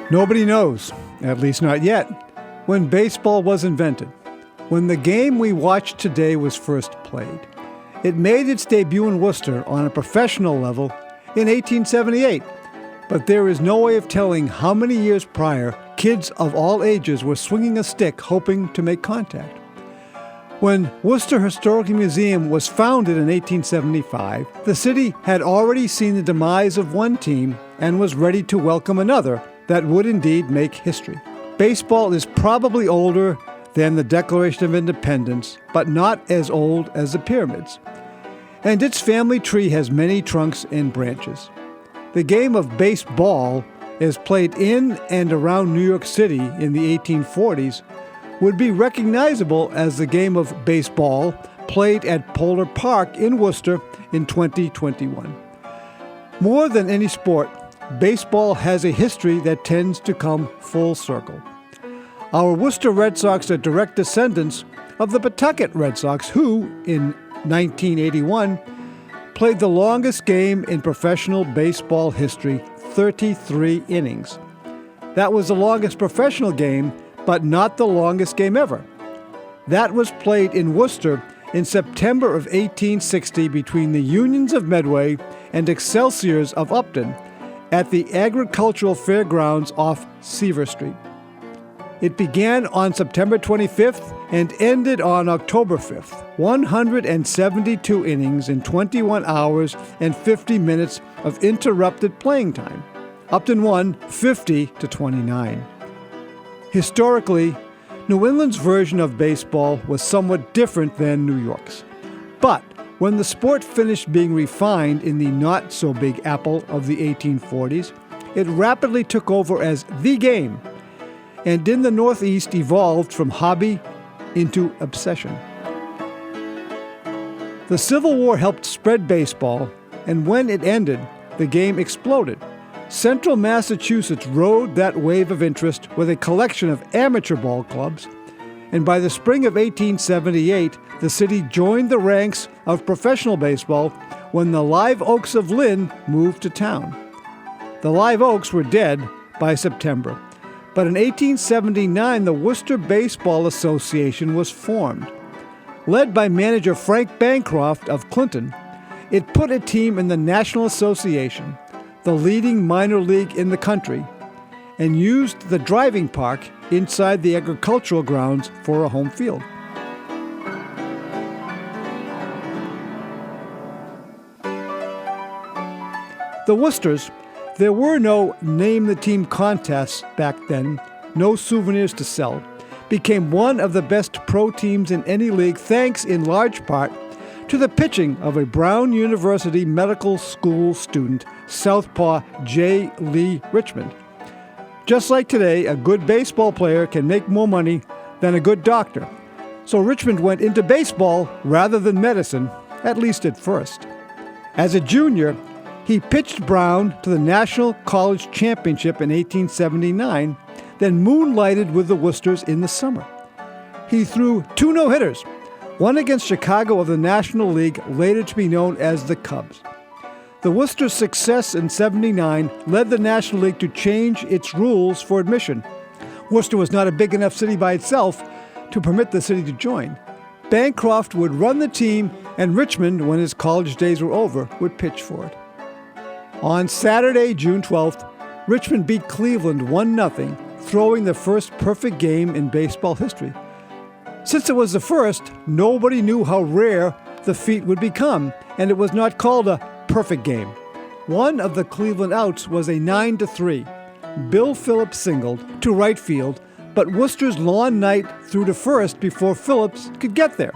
Nobody knows, at least not yet, when baseball was invented, when the game we watch today was first played. It made its debut in Worcester on a professional level in 1878, but there is no way of telling how many years prior kids of all ages were swinging a stick hoping to make contact. When Worcester Historical Museum was founded in 1875, the city had already seen the demise of one team and was ready to welcome another that would indeed make history. Baseball is probably older than the Declaration of Independence, but not as old as the pyramids. And its family tree has many trunks and branches. The game of baseball, as played in and around New York City in the 1840s, would be recognizable as the game of baseball played at Polar Park in Worcester in 2021. More than any sport, baseball has a history that tends to come full circle. Our Worcester Red Sox are direct descendants of the Pawtucket Red Sox, who, in 1981, played the longest game in professional baseball history, 33 innings. That was the longest professional game, but not the longest game ever. That was played in Worcester in September of 1860 between the Unions of Medway and Excelsiors of Upton at the Agricultural Fairgrounds off Seaver Street. It began on September 25th and ended on October 5th. 172 innings in 21 hours and 50 minutes of interrupted playing time. Upton won 50-29. Historically, New England's version of baseball was somewhat different than New York's. But when the sport finished being refined in the not-so-big apple of the 1840s, it rapidly took over as the game, and in the Northeast evolved from hobby into obsession. The Civil War helped spread baseball, and when it ended, the game exploded. Central Massachusetts rode that wave of interest with a collection of amateur ball clubs, and by the spring of 1878, the city joined the ranks of professional baseball when the Live Oaks of Lynn moved to town. The Live Oaks were dead by September, but in 1879, the Worcester Baseball Association was formed. Led by manager Frank Bancroft of Clinton, it put a team in the National Association, the leading minor league in the country, and used the driving park inside the agricultural grounds for a home field. The Worcesters, there were no name-the-team contests back then, no souvenirs to sell, became one of the best pro teams in any league thanks in large part to the pitching of a Brown University Medical School student, Southpaw J. Lee Richmond. Just like today, a good baseball player can make more money than a good doctor. So Richmond went into baseball rather than medicine, at least at first. As a junior, he pitched Brown to the National College Championship in 1879, then moonlighted with the Worcesters in the summer. He threw 2 no-hitters, one against Chicago of the National League, later to be known as the Cubs. The Worcester's success in '79 led the National League to change its rules for admission. Worcester was not a big enough city by itself to permit the city to join. Bancroft would run the team, and Richmond, when his college days were over, would pitch for it. On Saturday, June 12th, Richmond beat Cleveland 1-0, throwing the first perfect game in baseball history. Since it was the first, nobody knew how rare the feat would become, and it was not called a perfect game. One of the Cleveland outs was a 9-3. Bill Phillips singled to right field, but Worcester's Lon Knight threw to first before Phillips could get there.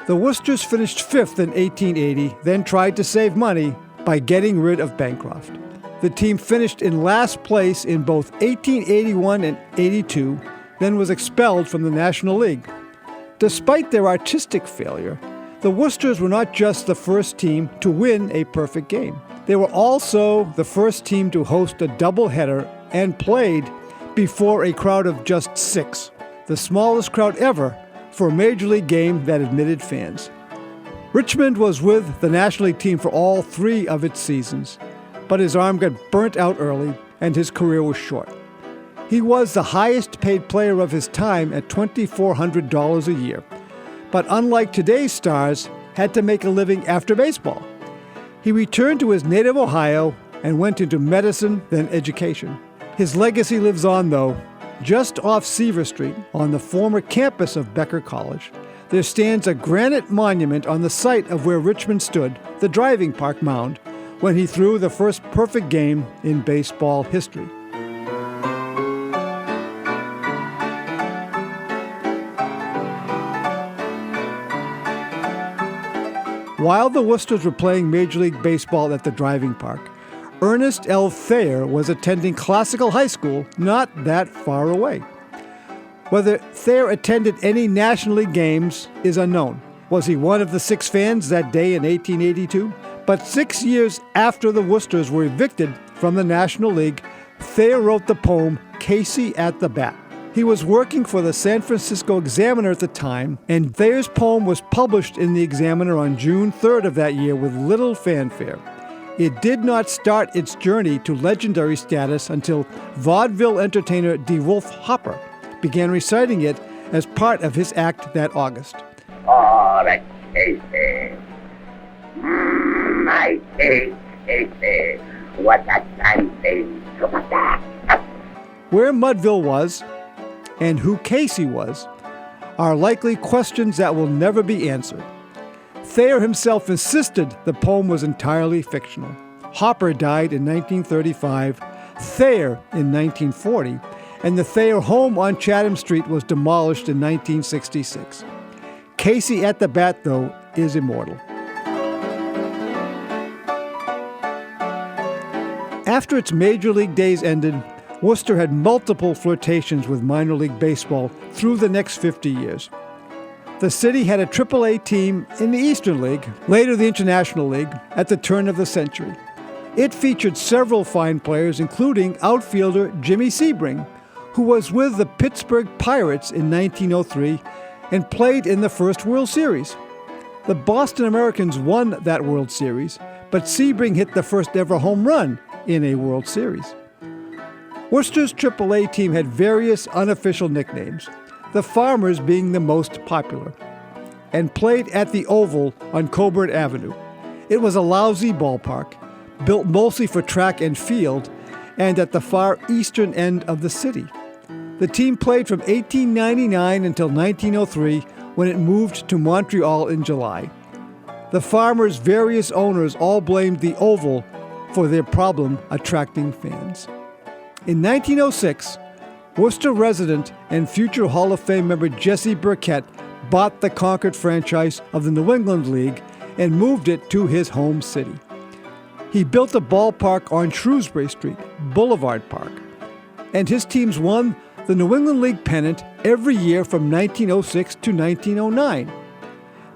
The Worcesters finished 5th in 1880, then tried to save money by getting rid of Bancroft. The team finished in last place in both 1881 and 82, then was expelled from the National League. Despite their artistic failure, the Worcesters were not just the first team to win a perfect game. They were also the first team to host a doubleheader and played before a crowd of just 6, the smallest crowd ever for a Major League game that admitted fans. Richmond was with the National League team for all 3 of its seasons, but his arm got burnt out early, and his career was short. He was the highest paid player of his time at $2,400 a year, but unlike today's stars, had to make a living after baseball. He returned to his native Ohio and went into medicine, then education. His legacy lives on, though. Just off Seaver Street, on the former campus of Becker College, there stands a granite monument on the site of where Richmond stood, the driving park mound, when he threw the first perfect game in baseball history. While the Worcesters were playing Major League Baseball at the driving park, Ernest L. Thayer was attending Classical High School not that far away. Whether Thayer attended any National League games is unknown. Was he one of the 6 fans that day in 1882? But 6 years after the Worcesters were evicted from the National League, Thayer wrote the poem Casey at the Bat. He was working for the San Francisco Examiner at the time, and Thayer's poem was published in the Examiner on June 3rd of that year with little fanfare. It did not start its journey to legendary status until vaudeville entertainer DeWolf Hopper began reciting it as part of his act that August. Oh, the Casey. My Casey. What a time thing to attack. Where Mudville was, and who Casey was, are likely questions that will never be answered. Thayer himself insisted the poem was entirely fictional. Hopper died in 1935, Thayer in 1940, and the Thayer home on Chatham Street was demolished in 1966. Casey at the Bat, though, is immortal. After its major league days ended, Worcester had multiple flirtations with minor league baseball through the next 50 years. The city had a AAA team in the Eastern League, later the International League, at the turn of the century. It featured several fine players, including outfielder Jimmy Sebring, who was with the Pittsburgh Pirates in 1903 and played in the first World Series. The Boston Americans won that World Series, but Sebring hit the first ever home run in a World Series. Worcester's AAA team had various unofficial nicknames, the Farmers being the most popular, and played at the Oval on Coburn Avenue. It was a lousy ballpark, built mostly for track and field, and at the far eastern end of the city. The team played from 1899 until 1903, when it moved to Montreal in July. The Farmers' various owners all blamed the Oval for their problem attracting fans. In 1906, Worcester resident and future Hall of Fame member Jesse Burkett bought the Concord franchise of the New England League and moved it to his home city. He built a ballpark on Shrewsbury Street, Boulevard Park, and his teams won the New England League pennant every year from 1906 to 1909.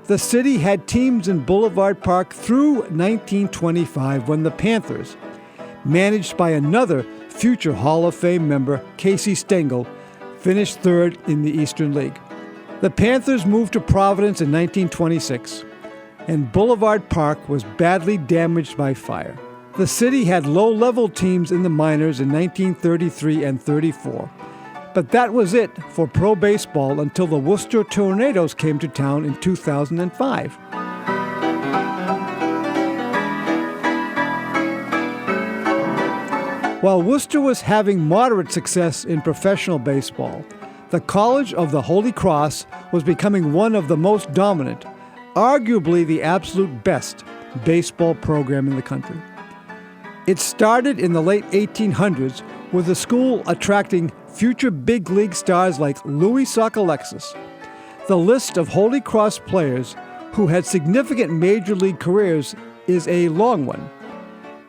The city had teams in Boulevard Park through 1925 when the Panthers, managed by another future Hall of Fame member, Casey Stengel, finished third in the Eastern League. The Panthers moved to Providence in 1926, and Boulevard Park was badly damaged by fire. The city had low-level teams in the minors in 1933 and 34, but that was it for pro baseball until the Worcester Tornadoes came to town in 2005. While Worcester was having moderate success in professional baseball, the College of the Holy Cross was becoming one of the most dominant, arguably the absolute best, baseball program in the country. It started in the late 1800s with the school attracting future big league stars like Louis Sockalexis. The list of Holy Cross players who had significant major league careers is a long one.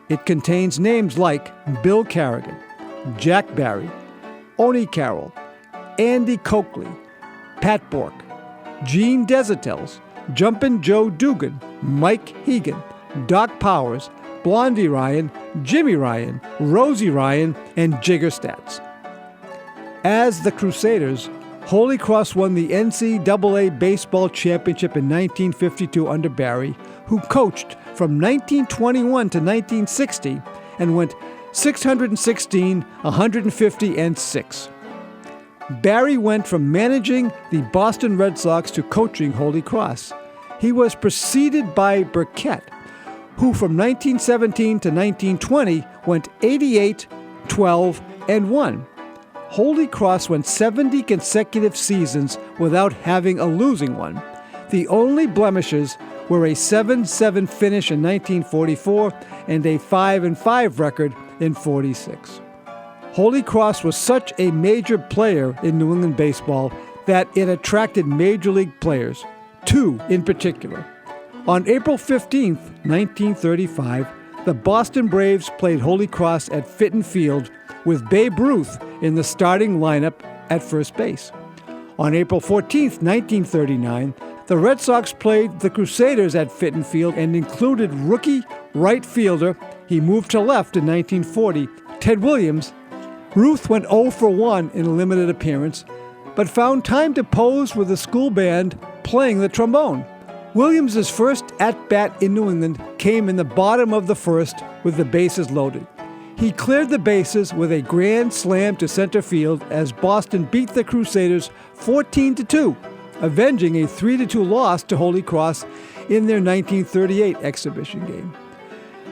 It contains names like Bill Carrigan, Jack Barry, Oni Carroll, Andy Coakley, Pat Bork, Gene Desautel, Jumpin' Joe Dugan, Mike Hegan, Doc Powers, Blondie Ryan, Jimmy Ryan, Rosie Ryan, and Jigger Stats. As the Crusaders, Holy Cross won the NCAA baseball championship in 1952 under Barry, who coached from 1921 to 1960 and went 616, 150, and 6. Barry went from managing the Boston Red Sox to coaching Holy Cross. He was preceded by Burkett, who from 1917 to 1920 went 88, 12, and 1. Holy Cross went 70 consecutive seasons without having a losing one. The only blemishes were a 7-7 finish in 1944 and a 5-5 record in 46. Holy Cross was such a major player in New England baseball that it attracted major league players, 2 in particular. On April 15, 1935, the Boston Braves played Holy Cross at Fitton Field with Babe Ruth in the starting lineup at first base. On April 14, 1939, the Red Sox played the Crusaders at Fitton Field and included rookie right fielder, he moved to left in 1940, Ted Williams. Ruth went 0 for 1 in a limited appearance, but found time to pose with the school band playing the trombone. Williams' first at-bat in New England came in the bottom of the first with the bases loaded. He cleared the bases with a grand slam to center field as Boston beat the Crusaders 14-2, avenging a 3-2 loss to Holy Cross in their 1938 exhibition game.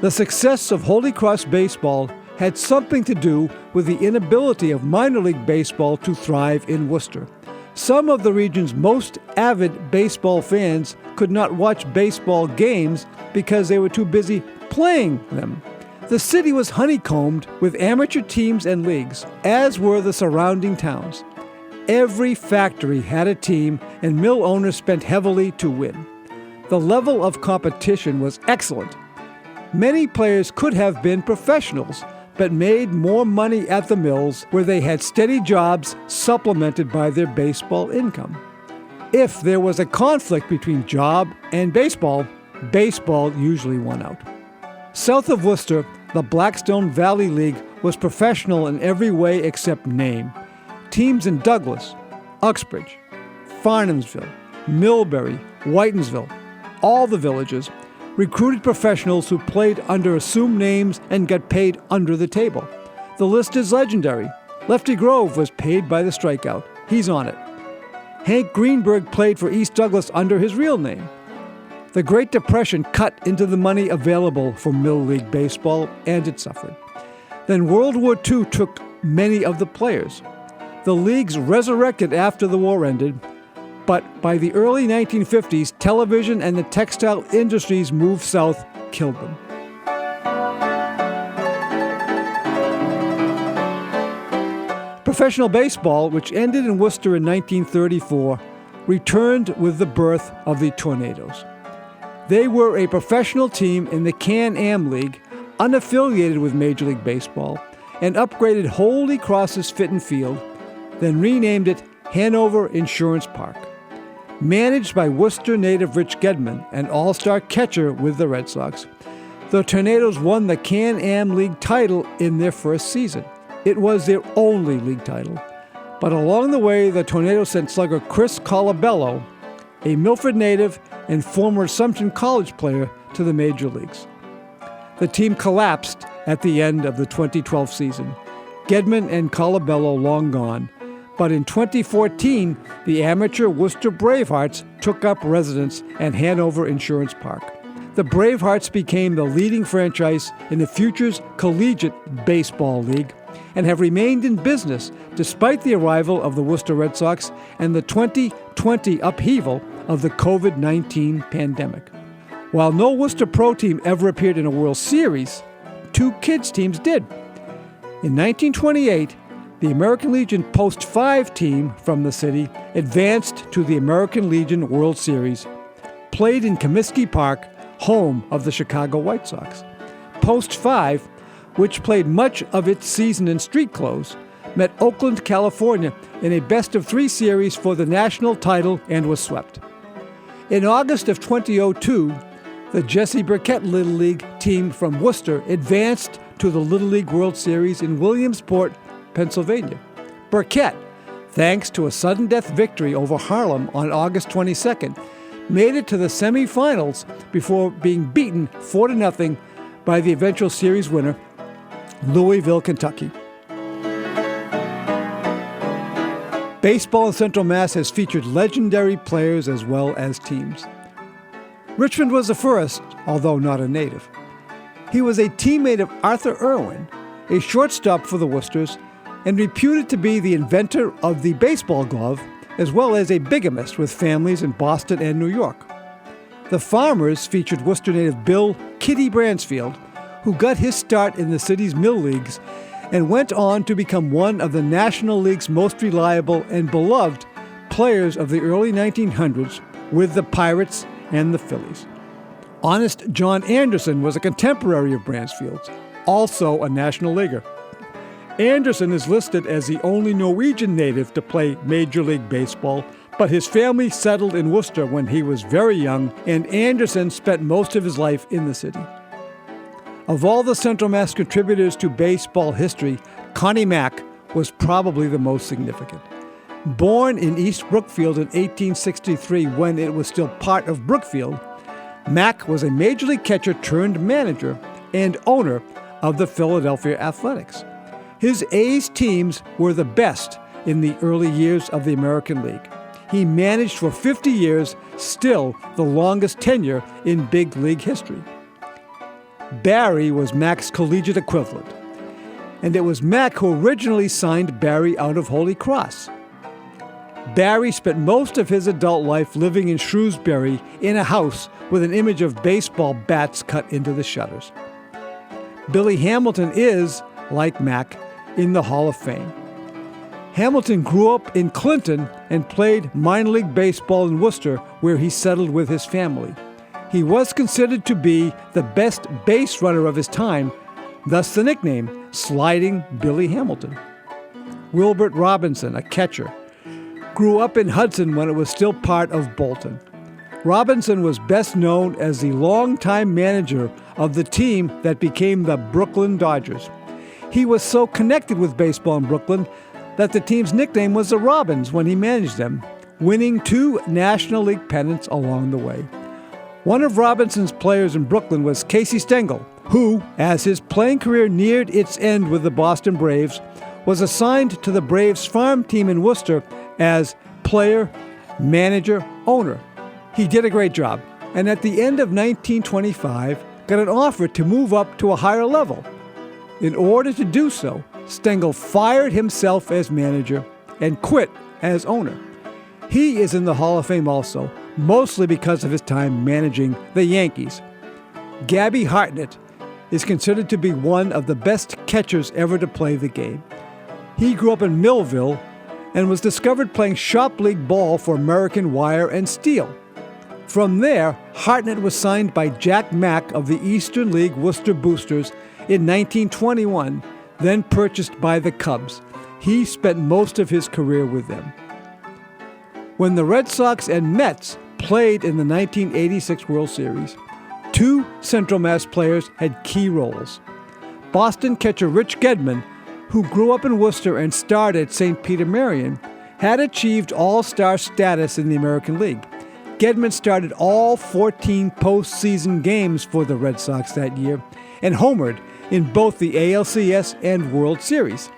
The success of Holy Cross baseball had something to do with the inability of minor league baseball to thrive in Worcester. Some of the region's most avid baseball fans could not watch baseball games because they were too busy playing them. The city was honeycombed with amateur teams and leagues, as were the surrounding towns. Every factory had a team, and mill owners spent heavily to win. The level of competition was excellent. Many players could have been professionals, but made more money at the mills where they had steady jobs supplemented by their baseball income. If there was a conflict between job and baseball, baseball usually won out. South of Worcester, the Blackstone Valley League was professional in every way except name. Teams in Douglas, Uxbridge, Farnhamsville, Millbury, Whitensville, all the villages, recruited professionals who played under assumed names and got paid under the table. The list is legendary. Lefty Grove was paid by the strikeout. He's on it. Hank Greenberg played for East Douglas under his real name. The Great Depression cut into the money available for Mill League baseball, and it suffered. Then World War II took many of the players. The leagues resurrected after the war ended, but by the early 1950s, television and the textile industries moved south, killed them. Professional baseball, which ended in Worcester in 1934, returned with the birth of the Tornadoes. They were a professional team in the Can-Am League, unaffiliated with Major League Baseball, and upgraded Holy Cross's Fitton Field, then renamed it Hanover Insurance Park. Managed by Worcester native Rich Gedman, an all-star catcher with the Red Sox, the Tornadoes won the Can-Am League title in their first season. It was their only league title. But along the way, the Tornadoes sent slugger Chris Colabello, a Milford native and former Assumption College player, to the major leagues. The team collapsed at the end of the 2012 season. Gedman and Colabello long gone. But in 2014, the amateur Worcester Bravehearts took up residence at Hanover Insurance Park. The Bravehearts became the leading franchise in the Futures Collegiate Baseball League and have remained in business despite the arrival of the Worcester Red Sox and the 2020 upheaval of the COVID-19 pandemic. While no Worcester Pro team ever appeared in a World Series, 2 kids teams did. In 1928, the American Legion Post 5 team from the city advanced to the American Legion World Series, played in Comiskey Park, home of the Chicago White Sox. Post 5, which played much of its season in street clothes, met Oakland, California in a best-of-3 series for the national title and was swept. In August of 2002, the Jesse Burkett Little League team from Worcester advanced to the Little League World Series in Williamsport, Pennsylvania. Burkett, thanks to a sudden death victory over Harlem on August 22nd, made it to the semifinals before being beaten 4-0 by the eventual series winner, Louisville, Kentucky. Baseball in Central Mass has featured legendary players as well as teams. Richmond was the first, although not a native. He was a teammate of Arthur Irwin, a shortstop for the Worcesters, and reputed to be the inventor of the baseball glove, as well as a bigamist with families in Boston and New York. The Farmers featured Worcester native Bill "Kitty" Bransfield, who got his start in the city's mill leagues and went on to become one of the National League's most reliable and beloved players of the early 1900s with the Pirates and the Phillies. Honest John Anderson was a contemporary of Bransfield's, also a National Leaguer. Anderson is listed as the only Norwegian native to play Major League Baseball, but his family settled in Worcester when he was very young, and Anderson spent most of his life in the city. Of all the Central Mass contributors to baseball history, Connie Mack was probably the most significant. Born in East Brookfield in 1863 when it was still part of Brookfield, Mack was a Major League catcher turned manager and owner of the Philadelphia Athletics. His A's teams were the best in the early years of the American League. He managed for 50 years, still the longest tenure in big league history. Barry was Mack's collegiate equivalent, and it was Mack who originally signed Barry out of Holy Cross. Barry spent most of his adult life living in Shrewsbury in a house with an image of baseball bats cut into the shutters. Billy Hamilton is, like Mack, in the Hall of Fame. Hamilton grew up in Clinton and played minor league baseball in Worcester, where he settled with his family. He was considered to be the best base runner of his time, thus the nickname Sliding Billy Hamilton. Wilbert Robinson, a catcher, grew up in Hudson when it was still part of Bolton. Robinson was best known as the longtime manager of the team that became the Brooklyn Dodgers. He was so connected with baseball in Brooklyn that the team's nickname was the Robins when he managed them, winning 2 National League pennants along the way. One of Robinson's players in Brooklyn was Casey Stengel, who, as his playing career neared its end with the Boston Braves, was assigned to the Braves farm team in Worcester as player, manager, owner. He did a great job, and at the end of 1925, got an offer to move up to a higher level. In order to do so, Stengel fired himself as manager and quit as owner. He is in the Hall of Fame also, mostly because of his time managing the Yankees. Gabby Hartnett is considered to be one of the best catchers ever to play the game. He grew up in Millville and was discovered playing shop league ball for American Wire and Steel. From there, Hartnett was signed by Jack Mack of the Eastern League Worcester Boosters in 1921, then purchased by the Cubs. He spent most of his career with them. When the Red Sox and Mets played in the 1986 World Series, 2 Central Mass players had key roles. Boston catcher Rich Gedman, who grew up in Worcester and starred at St. Peter Marion, had achieved all-star status in the American League. Gedman started all 14 postseason games for the Red Sox that year and homered in both the ALCS and World Series.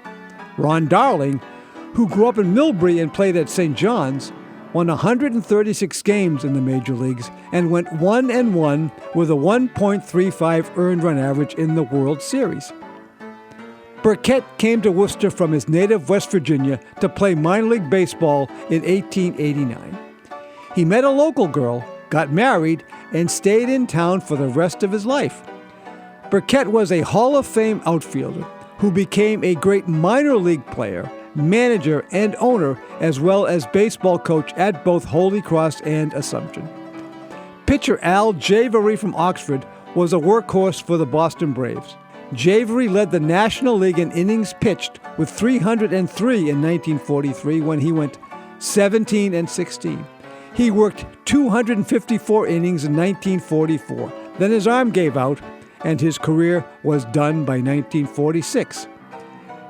Ron Darling, who grew up in Millbury and played at St. John's, won 136 games in the major leagues and went 1-1 with a 1.35 earned run average in the World Series. Burkett came to Worcester from his native West Virginia to play minor league baseball in 1889. He met a local girl, got married, and stayed in town for the rest of his life. Burkett was a Hall of Fame outfielder who became a great minor league player, manager, and owner, as well as baseball coach at both Holy Cross and Assumption. Pitcher Al Javery from Oxford was a workhorse for the Boston Braves. Javery led the National League in innings pitched with 303 in 1943 when he went 17-16. He worked 254 innings in 1944. Then his arm gave out, and his career was done by 1946.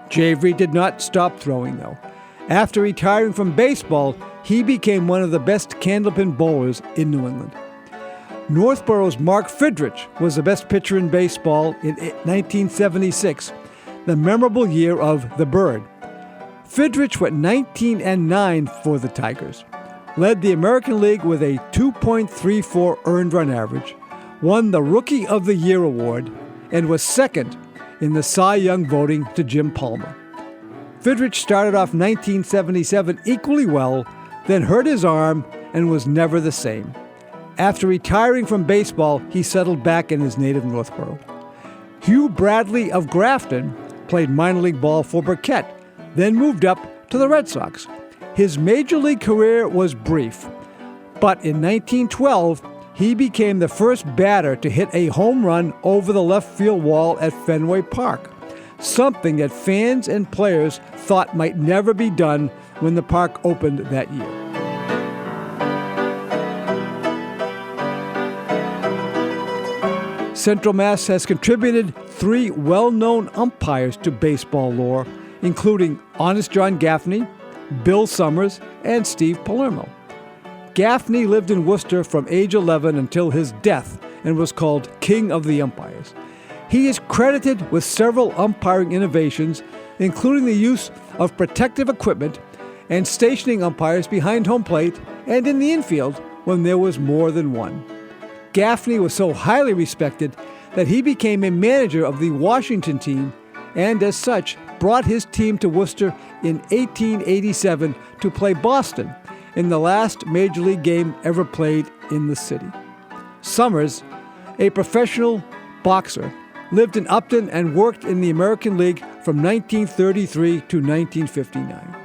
Javery did not stop throwing, though. After retiring from baseball, he became one of the best candlepin bowlers in New England. Northborough's Mark Fidrich was the best pitcher in baseball in 1976, the memorable year of the Bird. Fidrych went 19-9 for the Tigers, led the American League with a 2.34 earned run average, won the Rookie of the Year award, and was second in the Cy Young voting to Jim Palmer. Fidrych started off 1977 equally well, then hurt his arm and was never the same. After retiring from baseball, he settled back in his native Northborough. Hugh Bradley of Grafton played minor league ball for Burkett, then moved up to the Red Sox. His major league career was brief, but in 1912, he became the first batter to hit a home run over the left field wall at Fenway Park, something that fans and players thought might never be done when the park opened that year. Central Mass has contributed 3 well-known umpires to baseball lore, including Honest John Gaffney, Bill Summers, and Steve Palermo. Gaffney lived in Worcester from age 11 until his death and was called King of the Umpires. He is credited with several umpiring innovations, including the use of protective equipment and stationing umpires behind home plate and in the infield when there was more than one. Gaffney was so highly respected that he became a manager of the Washington team and, as such, brought his team to Worcester in 1887 to play Boston in the last Major League game ever played in the city. Summers, a professional boxer, lived in Upton and worked in the American League from 1933 to 1959.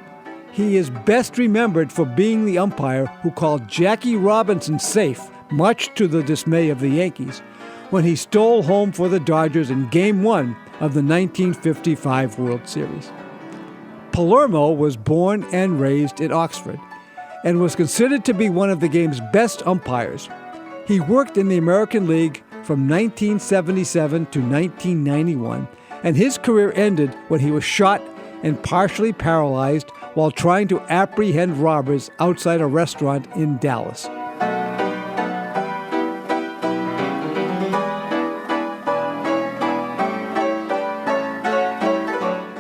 He is best remembered for being the umpire who called Jackie Robinson safe, much to the dismay of the Yankees, when he stole home for the Dodgers in Game 1 of the 1955 World Series. Palermo was born and raised in Oxford and was considered to be one of the game's best umpires. He worked in the American League from 1977 to 1991, and his career ended when he was shot and partially paralyzed while trying to apprehend robbers outside a restaurant in Dallas.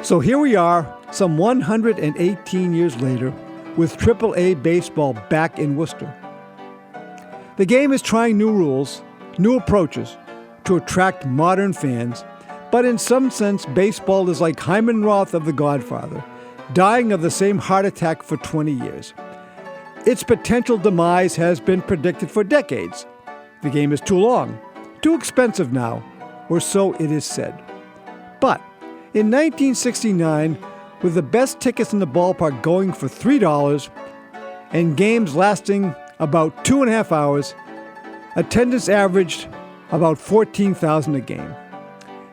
So here we are, some 118 years later, with AAA baseball back in Worcester. The game is trying new rules, new approaches to attract modern fans, but in some sense, baseball is like Hyman Roth of The Godfather, dying of the same heart attack for 20 years. Its potential demise has been predicted for decades. The game is too long, too expensive now, or so it is said. But in 1969, with the best tickets in the ballpark going for $3 and games lasting about 2.5 hours, attendance averaged about 14,000 a game.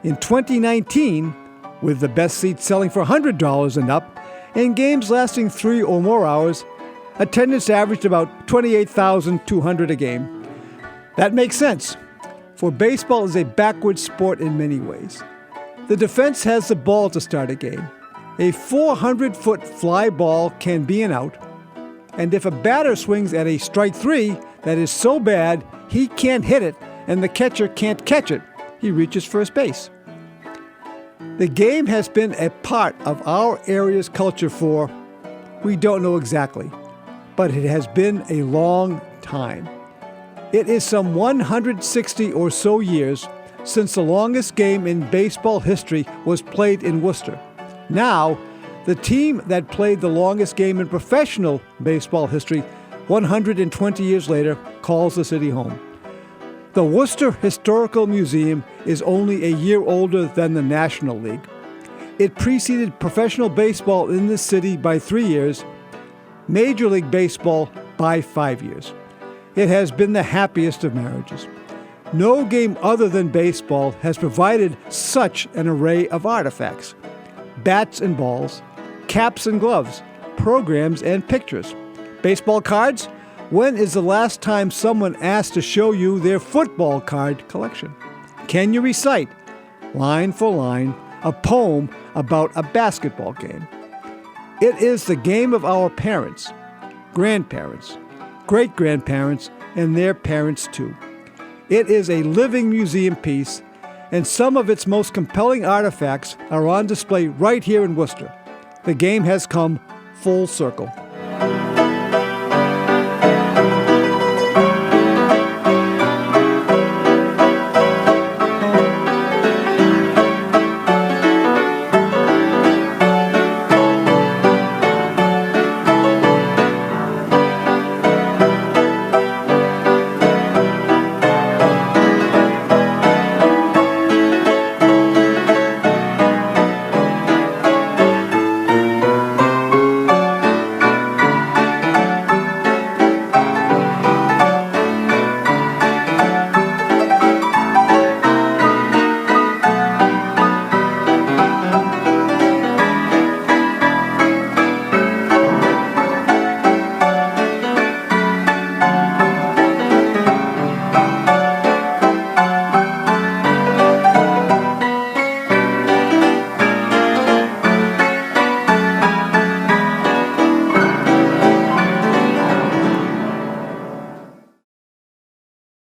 In 2019, with the best seats selling for $100 and up, and games lasting 3 or more hours, attendance averaged about 28,200 a game. That makes sense, for baseball is a backward sport in many ways. The defense has the ball to start a game. A 400-foot fly ball can be an out, and if a batter swings at a strike 3 that is so bad he can't hit it and the catcher can't catch it, he reaches first base. The game has been a part of our area's culture for, we don't know exactly, but it has been a long time. It is some 160 or so years since the longest game in baseball history was played in Worcester. Now, the team that played the longest game in professional baseball history 120 years later calls the city home. The Worcester Historical Museum is only a year older than the National League. It preceded professional baseball in this city by 3 years, Major League Baseball by 5 years. It has been the happiest of marriages. No game other than baseball has provided such an array of artifacts. Bats and balls, caps and gloves, programs and pictures. Baseball cards? When is the last time someone asked to show you their football card collection? Can you recite, line for line, a poem about a basketball game? It is the game of our parents, grandparents, great-grandparents, and their parents too. It is a living museum piece, and some of its most compelling artifacts are on display right here in Worcester. The game has come full circle.